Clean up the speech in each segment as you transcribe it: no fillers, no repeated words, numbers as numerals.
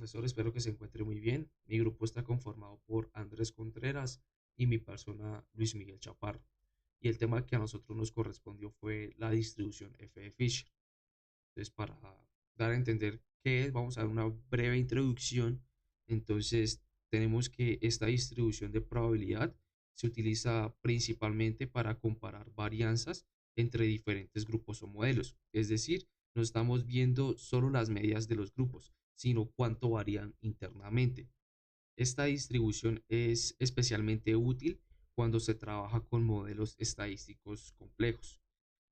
profesor, espero que se encuentre muy bien. Mi grupo está conformado por Andrés Contreras y mi persona Luis Miguel Chaparro. Y el tema que a nosotros nos correspondió fue la distribución F de Fisher. Entonces, para dar a entender qué es, vamos a dar una breve introducción. Entonces, tenemos que esta distribución de probabilidad se utiliza principalmente para comparar varianzas entre diferentes grupos o modelos. Es decir, no estamos viendo solo las medias de los grupos, sino cuánto varían internamente. Esta distribución es especialmente útil cuando se trabaja con modelos estadísticos complejos.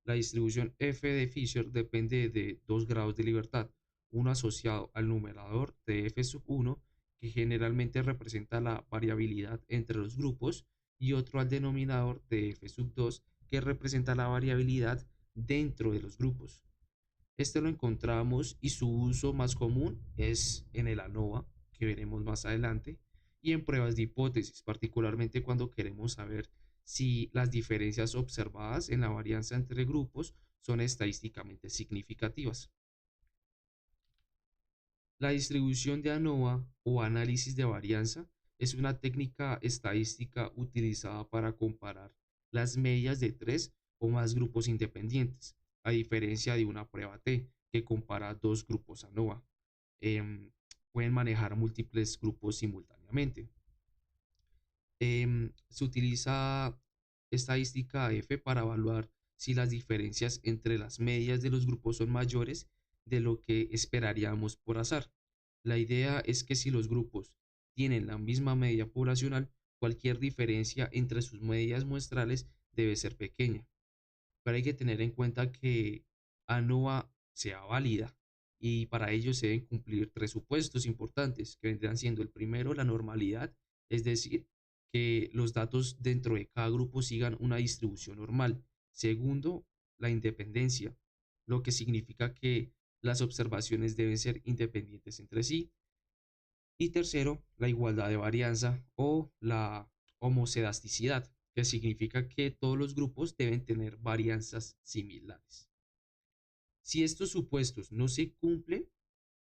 La distribución f de Fisher depende de dos grados de libertad, uno asociado al numerador de f sub 1, que generalmente representa la variabilidad entre los grupos, y otro al denominador de f sub 2, que representa la variabilidad dentro de los grupos. Este lo encontramos y su uso más común es en el ANOVA, que veremos más adelante, y en pruebas de hipótesis, particularmente cuando queremos saber si las diferencias observadas en la varianza entre grupos son estadísticamente significativas. La distribución de ANOVA o análisis de varianza es una técnica estadística utilizada para comparar las medias de tres o más grupos independientes, a diferencia de una prueba T que compara dos grupos ANOVA. Em, Pueden manejar múltiples grupos simultáneamente. Se utiliza estadística F para evaluar si las diferencias entre las medias de los grupos son mayores de lo que esperaríamos por azar. La idea es que si los grupos tienen la misma media poblacional, cualquier diferencia entre sus medias muestrales debe ser pequeña. Pero hay que tener en cuenta que ANOVA sea válida y para ello se deben cumplir tres supuestos importantes que vendrán siendo el primero, la normalidad, es decir, que los datos dentro de cada grupo sigan una distribución normal. Segundo, la independencia, lo que significa que las observaciones deben ser independientes entre sí. Y tercero, la igualdad de varianza o la homocedasticidad, que significa que todos los grupos deben tener varianzas similares. Si estos supuestos no se cumplen,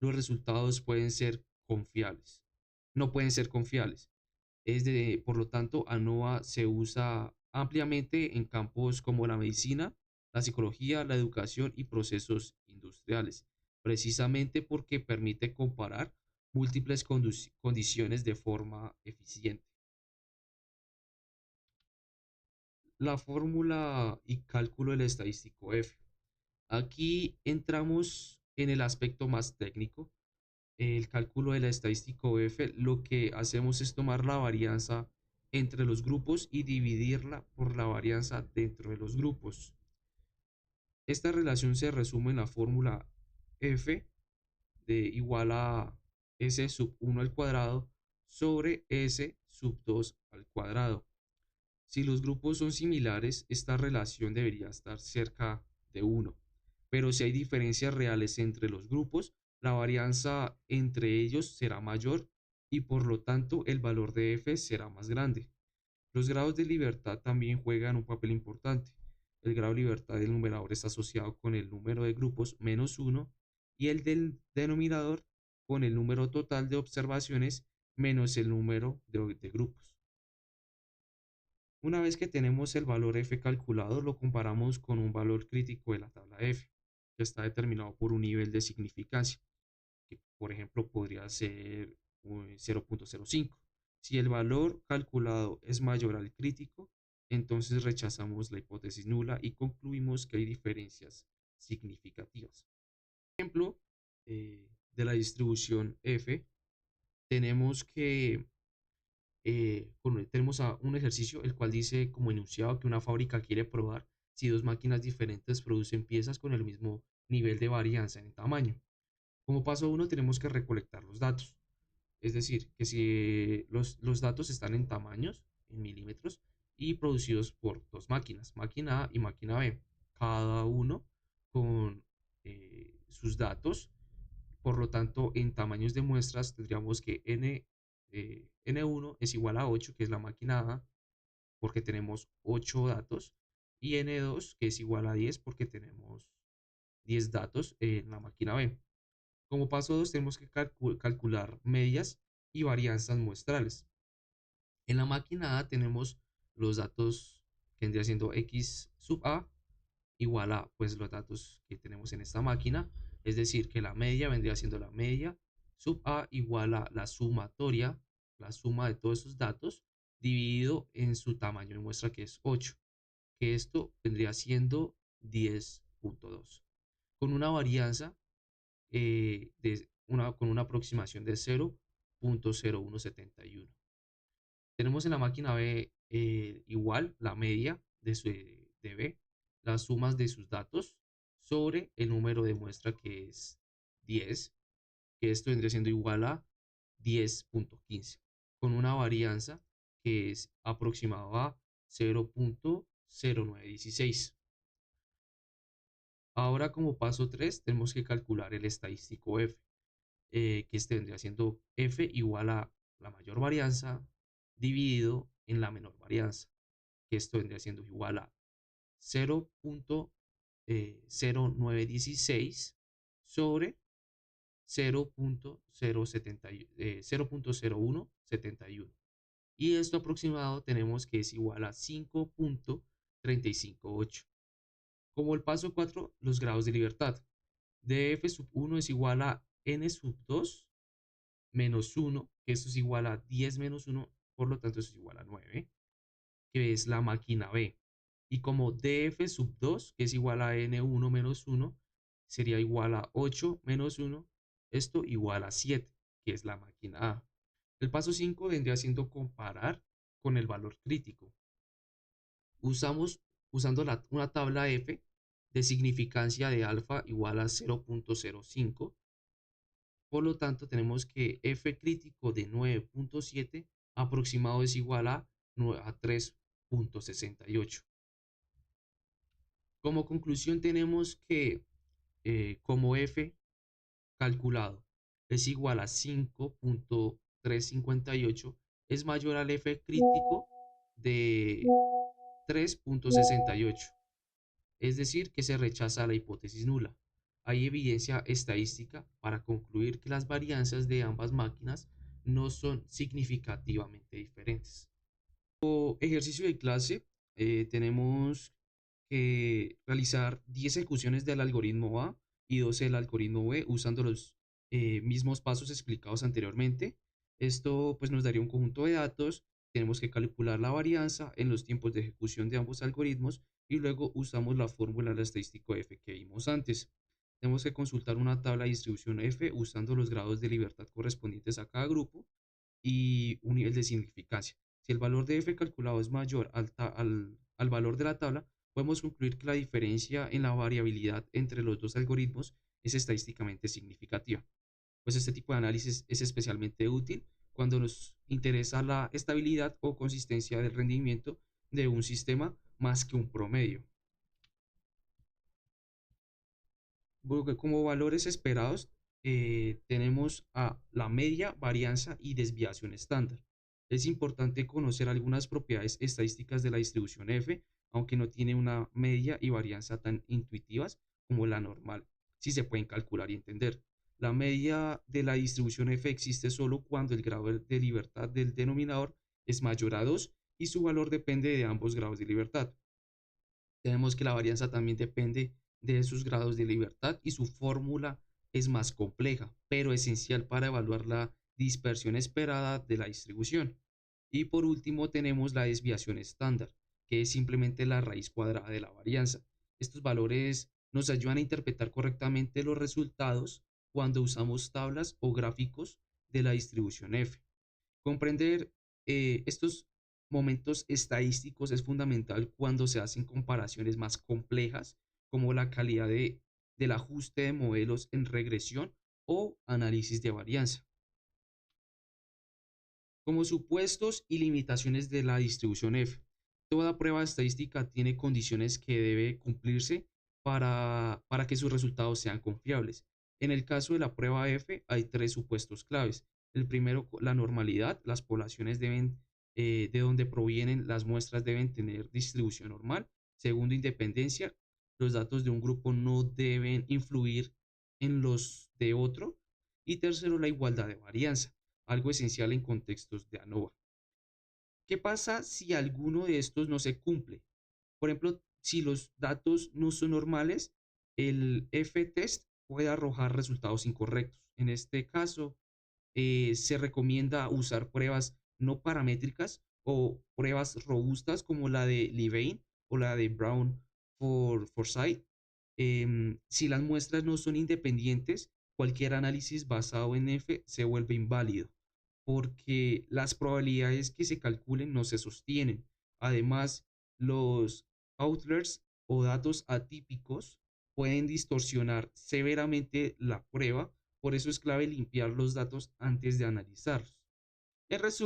los resultados pueden ser confiables. No pueden ser confiables. Por lo tanto, ANOVA se usa ampliamente en campos como la medicina, la psicología, la educación y procesos industriales, precisamente porque permite comparar múltiples condiciones de forma eficiente. La fórmula y cálculo del estadístico F. Aquí entramos en el aspecto más técnico. El cálculo del estadístico F, lo que hacemos es tomar la varianza entre los grupos y dividirla por la varianza dentro de los grupos. Esta relación se resume en la fórmula F de igual a S sub 1 al cuadrado sobre S sub 2 al cuadrado. Si los grupos son similares, esta relación debería estar cerca de 1. Pero si hay diferencias reales entre los grupos, la varianza entre ellos será mayor y por lo tanto el valor de f será más grande. Los grados de libertad también juegan un papel importante. El grado de libertad del numerador está asociado con el número de grupos menos 1 y el del denominador con el número total de observaciones menos el número de grupos. Una vez que tenemos el valor f calculado, lo comparamos con un valor crítico de la tabla f, que está determinado por un nivel de significancia, que por ejemplo podría ser 0.05. Si el valor calculado es mayor al crítico, entonces rechazamos la hipótesis nula y concluimos que hay diferencias significativas. Por ejemplo, de la distribución f, tenemos que tenemos un ejercicio el cual dice como enunciado que una fábrica quiere probar si dos máquinas diferentes producen piezas con el mismo nivel de varianza en tamaño. Como paso uno tenemos que recolectar los datos. Es decir, que si los datos están en tamaños, en milímetros, y producidos por dos máquinas, máquina A y máquina B, cada uno con sus datos. Por lo tanto, en tamaños de muestras tendríamos que N1 es igual a 8, que es la máquina A, porque tenemos 8 datos, y N2, que es igual a 10, porque tenemos 10 datos en la máquina B. Como paso 2 tenemos que calcular medias y varianzas muestrales. En la máquina A tenemos los datos que vendría siendo x sub a igual a pues los datos que tenemos en esta máquina, es decir, que la media vendría siendo la media sub a igual a la sumatoria, la suma de todos esos datos, dividido en su tamaño de muestra que es 8, que esto vendría siendo 10.2, con una varianza con una aproximación de 0.0171. Tenemos en la máquina B igual la media de B, las sumas de sus datos sobre el número de muestra que es 10, que esto vendría siendo igual a 10.15, con una varianza que es aproximada a 0.0916. Ahora como paso 3 tenemos que calcular el estadístico F, que este vendría siendo F igual a la mayor varianza dividido en la menor varianza, que esto vendría siendo igual a 0.0916 sobre 0.0171. Y esto aproximado tenemos que es igual a 5.358. Como el paso 4, los grados de libertad. Df sub 1 es igual a n sub 2 menos 1, que esto es igual a 10 menos 1, por lo tanto eso es igual a 9, que es la máquina B. Y como df sub 2, que es igual a n1 menos 1, sería igual a 8 menos 1, esto igual a 7, que es la máquina A. El paso 5 vendría siendo comparar con el valor crítico. Usando una tabla F de significancia de alfa igual a 0.05. Por lo tanto, tenemos que F crítico de 9.7 aproximado es igual a 3.68. Como conclusión tenemos que como F calculado es igual a 5.358 es mayor al F crítico de 3.68. Es decir, que se rechaza la hipótesis nula. Hay evidencia estadística para concluir que las varianzas de ambas máquinas no son significativamente diferentes. Como ejercicio de clase, tenemos que realizar 10 ejecuciones del algoritmo A y 12 del algoritmo B usando los mismos pasos explicados anteriormente. Esto pues nos daría un conjunto de datos. Tenemos que calcular la varianza en los tiempos de ejecución de ambos algoritmos y luego usamos la fórmula del estadístico F que vimos antes. Tenemos que consultar una tabla de distribución F usando los grados de libertad correspondientes a cada grupo y un nivel de significancia. Si el valor de f calculado es mayor al valor de la tabla, podemos concluir que la diferencia en la variabilidad entre los dos algoritmos es estadísticamente significativa. Pues este tipo de análisis es especialmente útil cuando nos interesa la estabilidad o consistencia del rendimiento de un sistema más que un promedio. Como valores esperados, tenemos a la media, varianza y desviación estándar. Es importante conocer algunas propiedades estadísticas de la distribución F, aunque no tiene una media y varianza tan intuitivas como la normal, si se pueden calcular y entender. La media de la distribución F existe solo cuando el grado de libertad del denominador es mayor a 2 y su valor depende de ambos grados de libertad. Tenemos que la varianza también depende de sus grados de libertad y su fórmula es más compleja, pero esencial para evaluar la dispersión esperada de la distribución. Y por último tenemos la desviación estándar, que es simplemente la raíz cuadrada de la varianza. Estos valores nos ayudan a interpretar correctamente los resultados cuando usamos tablas o gráficos de la distribución F. Comprender estos momentos estadísticos es fundamental cuando se hacen comparaciones más complejas, como la calidad del ajuste de modelos en regresión o análisis de varianza. Como supuestos y limitaciones de la distribución F. Toda prueba estadística tiene condiciones que debe cumplirse para que sus resultados sean confiables. En el caso de la prueba F hay tres supuestos claves. El primero, la normalidad. Las poblaciones de donde provienen las muestras deben tener distribución normal. Segundo, independencia. Los datos de un grupo no deben influir en los de otro. Y tercero, la igualdad de varianza, algo esencial en contextos de ANOVA. ¿Qué pasa si alguno de estos no se cumple? Por ejemplo, si los datos no son normales, el F-test puede arrojar resultados incorrectos. En este caso, se recomienda usar pruebas no paramétricas o pruebas robustas como la de Levine o la de Brown for Forsyth. Si las muestras no son independientes, cualquier análisis basado en F se vuelve inválido porque las probabilidades que se calculen no se sostienen. Además, los outliers o datos atípicos pueden distorsionar severamente la prueba, por eso es clave limpiar los datos antes de analizarlos. En resumen,